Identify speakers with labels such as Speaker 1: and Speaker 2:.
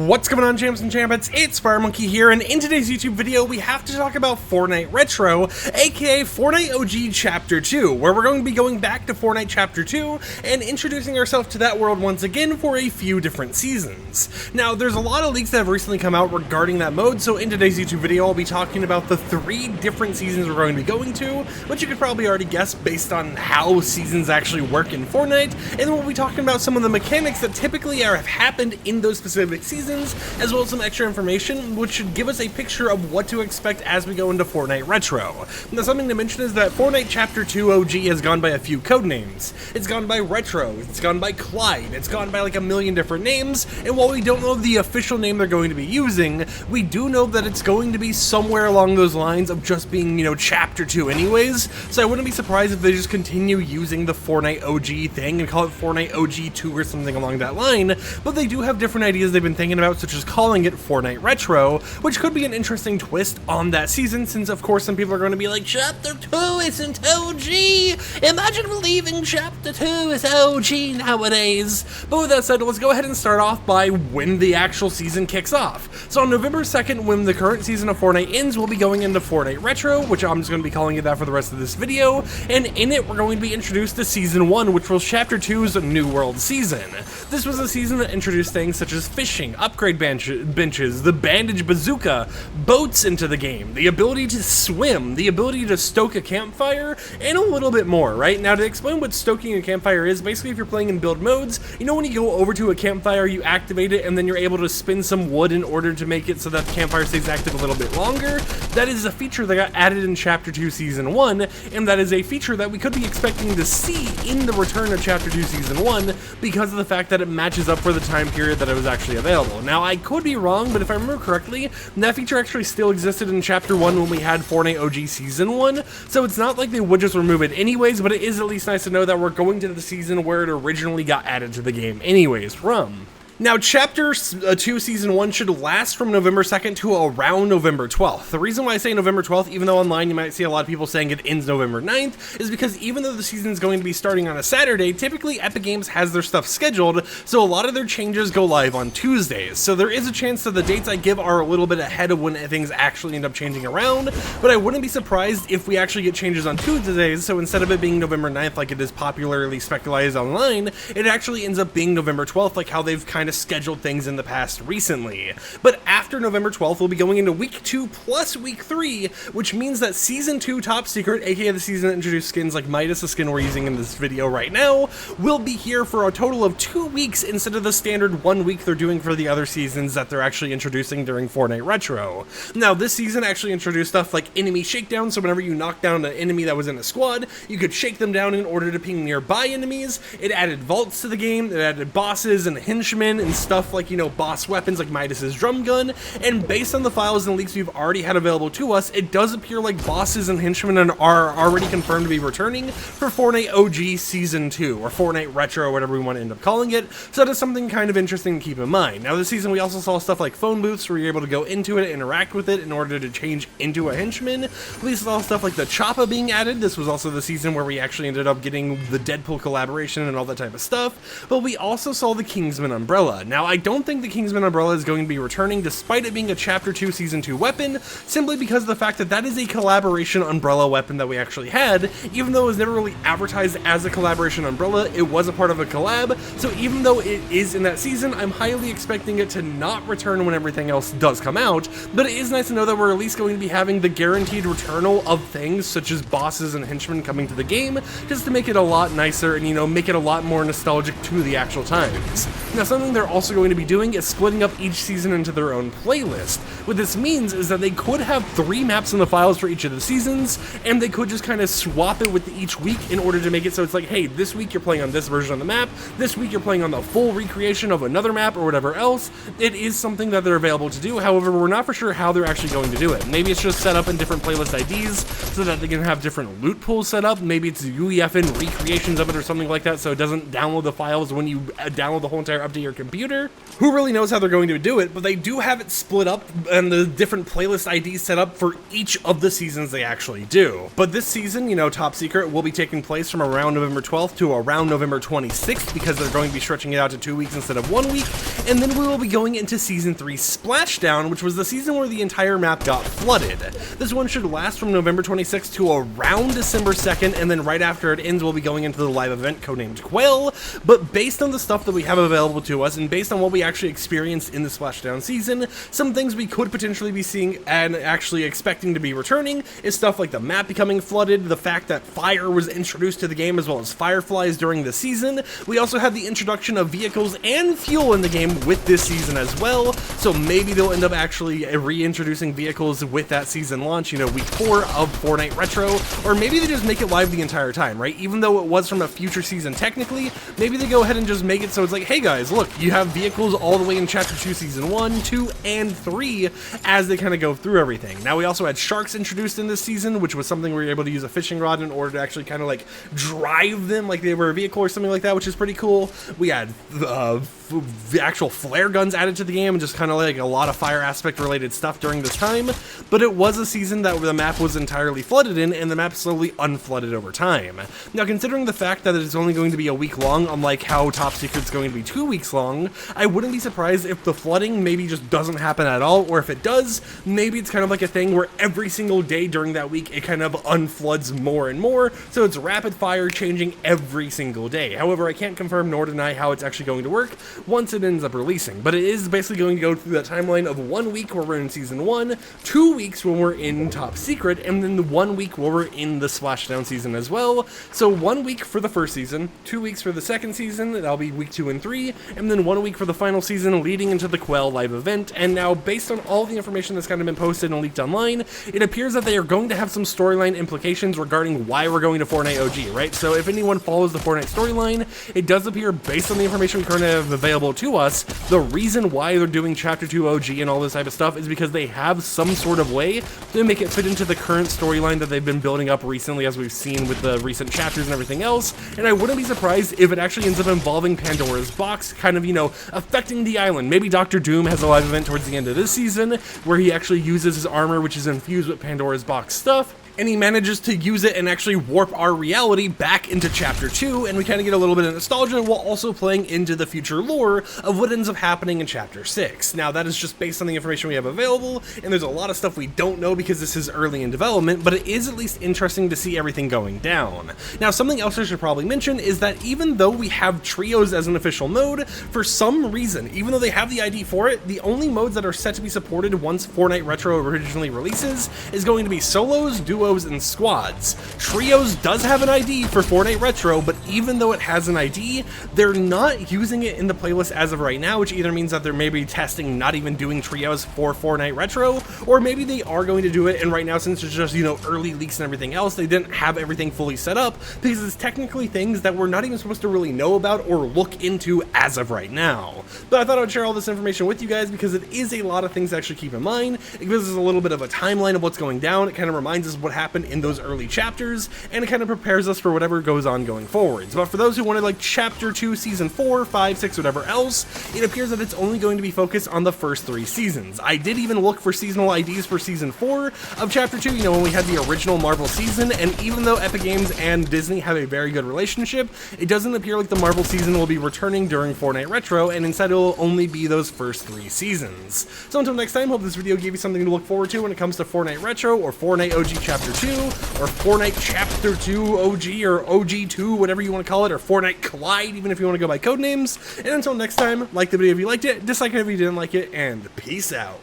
Speaker 1: What's going on, champs and champions? It's FireMonkey here, and in today's YouTube video, we have to talk about Fortnite Retro, aka Fortnite OG Chapter 2, where we're going to be going back to Fortnite Chapter 2 and introducing ourselves to that world once again for a few different seasons. Now, there's a lot of leaks that have recently come out regarding that mode, so in today's YouTube video, I'll be talking about the 3 different seasons we're going to be going to, which you could probably already guess based on how seasons actually work in Fortnite, and then we'll be talking about some of the mechanics that typically have happened in those specific seasons, as well as some extra information which should give us a picture of what to expect as we go into Fortnite Retro. Now, something to mention is that Fortnite Chapter 2 OG has gone by a few code names. It's gone by Retro, it's gone by Clyde, it's gone by like a million different names, and while we don't know the official name they're going to be using, we do know that it's going to be somewhere along those lines of just being, Chapter 2 anyways, so I wouldn't be surprised if they just continue using the Fortnite OG thing and call it Fortnite OG 2 or something along that line, but they do have different ideas they've been thinking about, such as calling it Fortnite Retro, which could be an interesting twist on that season, since of course some people are going to be like, Chapter 2 isn't OG! Imagine believing Chapter 2 is OG nowadays! But with that said, let's go ahead and start off by when the actual season kicks off. So on November 2nd, when the current season of Fortnite ends, we'll be going into Fortnite Retro, which I'm just going to be calling it that for the rest of this video, and in it we're going to be introduced to Season 1, which was Chapter 2's New World season. This was a season that introduced things such as fishing, upgrade benches, the bandage bazooka, boats into the game, the ability to swim, the ability to stoke a campfire, and a little bit more, right? Now, to explain what stoking a campfire is, basically if you're playing in build modes, when you go over to a campfire, you activate it, and then you're able to spin some wood in order to make it so that the campfire stays active a little bit longer. That is a feature that got added in Chapter 2 Season 1, and that is a feature that we could be expecting to see in the return of Chapter 2 Season 1 because of the fact that it matches up for the time period that it was actually available. Now, I could be wrong, but if I remember correctly, that feature actually still existed in Chapter 1 when we had Fortnite OG Season 1, so it's not like they would just remove it anyways, but it is at least nice to know that we're going to the season where it originally got added to the game anyways from. Now, Chapter 2 Season 1 should last from November 2nd to around November 12th. The reason why I say November 12th, even though online you might see a lot of people saying it ends November 9th, is because even though the season is going to be starting on a Saturday, typically Epic Games has their stuff scheduled, so a lot of their changes go live on Tuesdays. So there is a chance that the dates I give are a little bit ahead of when things actually end up changing around, but I wouldn't be surprised if we actually get changes on Tuesdays, so instead of it being November 9th like it is popularly speculated online, it actually ends up being November 12th like how they've kind of scheduled things in the past recently. But after November 12th, we'll be going into Week 2 plus Week 3, which means that Season 2 Top Secret, aka the season that introduced skins like Midas, the skin we're using in this video right now, will be here for a total of 2 weeks instead of the standard 1 week they're doing for the other seasons that they're actually introducing during Fortnite Retro. Now, this season actually introduced stuff like enemy shakedown, so whenever you knock down an enemy that was in a squad, you could shake them down in order to ping nearby enemies. It added vaults to the game, it added bosses and henchmen and stuff like, boss weapons like Midas's drum gun, and based on the files and leaks we've already had available to us, it does appear like bosses and henchmen are already confirmed to be returning for Fortnite OG Season 2, or Fortnite Retro, or whatever we want to end up calling it, so that is something kind of interesting to keep in mind. Now, this season we also saw stuff like phone booths where you're able to go into it, interact with it in order to change into a henchman. We saw stuff like the Choppa being added. This was also the season where we actually ended up getting the Deadpool collaboration and all that type of stuff, but we also saw the Kingsman umbrella. Now, I don't think the Kingsman umbrella is going to be returning despite it being a Chapter 2 Season 2 weapon, simply because of the fact that that is a collaboration umbrella weapon that we actually had. Even though it was never really advertised as a collaboration umbrella, it was a part of a collab, so even though it is in that season, I'm highly expecting it to not return when everything else does come out, but it is nice to know that we're at least going to be having the guaranteed returnal of things such as bosses and henchmen coming to the game, just to make it a lot nicer and, make it a lot more nostalgic to the actual times. Now, something they're also going to be doing is splitting up each season into their own playlist. What this means is that they could have 3 maps in the files for each of the seasons, and they could just kind of swap it with each week in order to make it so it's like, hey, this week you're playing on this version of the map, this week you're playing on the full recreation of another map or whatever else. It is something that they're available to do, however, we're not for sure how they're actually going to do it. Maybe it's just set up in different playlist IDs so that they can have different loot pools set up, maybe it's UEFN recreations of it or something like that so it doesn't download the files when you download the whole entire update to your computer. computer. Who really knows how they're going to do it, but they do have it split up and the different playlist IDs set up for each of the seasons they actually do. But this season, you know, Top Secret will be taking place from around November 12th to around November 26th because they're going to be stretching it out to 2 weeks instead of 1 week. And then we will be going into Season 3 Splashdown, which was the season where the entire map got flooded. This one should last from November 26th to around December 2nd, and then right after it ends, we'll be going into the live event codenamed Quail. But based on the stuff that we have available to us, and based on what we actually experienced in the Splashdown season, some things we could potentially be seeing and actually expecting to be returning is stuff like the map becoming flooded, the fact that fire was introduced to the game as well as fireflies during the season. We also have the introduction of vehicles and fuel in the game with this season as well, so maybe they'll end up actually reintroducing vehicles with that season launch, you know, week 4 of Fortnite Retro, or maybe they just make it live the entire time, right? Even though it was from a future season technically, maybe they go ahead and just make it so it's like, hey guys, look, you have vehicles all the way in Chapter 2, Season 1, 2, and 3 as they kind of go through everything. Now, we also had sharks introduced in this season, which was something we were able to use a fishing rod in order to actually kind of like drive them like they were a vehicle or something like that, which is pretty cool. We had the actual flare guns added to the game and just kind of like a lot of fire aspect related stuff during this time, but it was a season that the map was entirely flooded in, and the map slowly unflooded over time. Now, considering the fact that it's only going to be a week long, unlike how Top Secret's going to be 2 weeks long, I wouldn't be surprised if the flooding maybe just doesn't happen at all, or if it does, maybe it's kind of like a thing where every single day during that week it kind of unfloods more and more, so it's rapid fire changing every single day. However, I can't confirm nor deny how it's actually going to work once it ends up releasing, but it is basically going to go through that timeline of 1 week where we're in Season 1, 2 weeks when we're in Top Secret, and then the 1 week where we're in the Splashdown season as well. So 1 week for the first season, 2 weeks for the second season, that'll be week 2 and 3, and then 1 week for the final season leading into the Quail live event. And now, based on all the information that's kind of been posted and leaked online, it appears that they are going to have some storyline implications regarding why we're going to Fortnite OG, right? So if anyone follows the Fortnite storyline, it does appear, based on the information we currently have available to us, the reason why they're doing Chapter 2 OG and all this type of stuff is because they have some sort of way to make it fit into the current storyline that they've been building up recently, as we've seen with the recent chapters and everything else. And I wouldn't be surprised if it actually ends up involving Pandora's Box, kind of, you know, affecting the island. Maybe Dr. Doom has a live event towards the end of this season where he actually uses his armor, which is infused with Pandora's Box stuff, and he manages to use it and actually warp our reality back into Chapter 2, and we kind of get a little bit of nostalgia while also playing into the future lore of what ends up happening in Chapter 6. Now, that is just based on the information we have available, and there's a lot of stuff we don't know because this is early in development, but it is at least interesting to see everything going down. Now, something else I should probably mention is that even though we have trios as an official mode, for some reason, even though they have the ID for it, the only modes that are set to be supported once Fortnite Retro originally releases is going to be solos, duos, and squads. Trios does have an ID for Fortnite Retro, but even though it has an ID, they're not using it in the playlist as of right now, which either means that they're maybe testing not even doing trios for Fortnite Retro, or maybe they are going to do it, and right now, since it's just, you know, early leaks and everything else, they didn't have everything fully set up, because it's technically things that we're not even supposed to really know about or look into as of right now. But I thought I would share all this information with you guys because it is a lot of things to actually keep in mind. It gives us a little bit of a timeline of what's going down. It kind of reminds us what happened in those early chapters, and it kind of prepares us for whatever goes on going forwards. But for those who wanted like Chapter 2, Season 4, 5, 6, whatever else, it appears that it's only going to be focused on the first 3 seasons. I did even look for seasonal IDs for Season 4 of Chapter 2, you know, when we had the original Marvel season, and even though Epic Games and Disney have a very good relationship, it doesn't appear like the Marvel season will be returning during Fortnite Retro, and instead it will only be those first 3 seasons. So until next time, hope this video gave you something to look forward to when it comes to Fortnite Retro, or Fortnite OG Chapter 2, or Fortnite Chapter 2 OG, or OG2, whatever you want to call it, or Fortnite Collide, even if you want to go by code names. And until next time, like the video if you liked it, dislike it if you didn't like it, and peace out.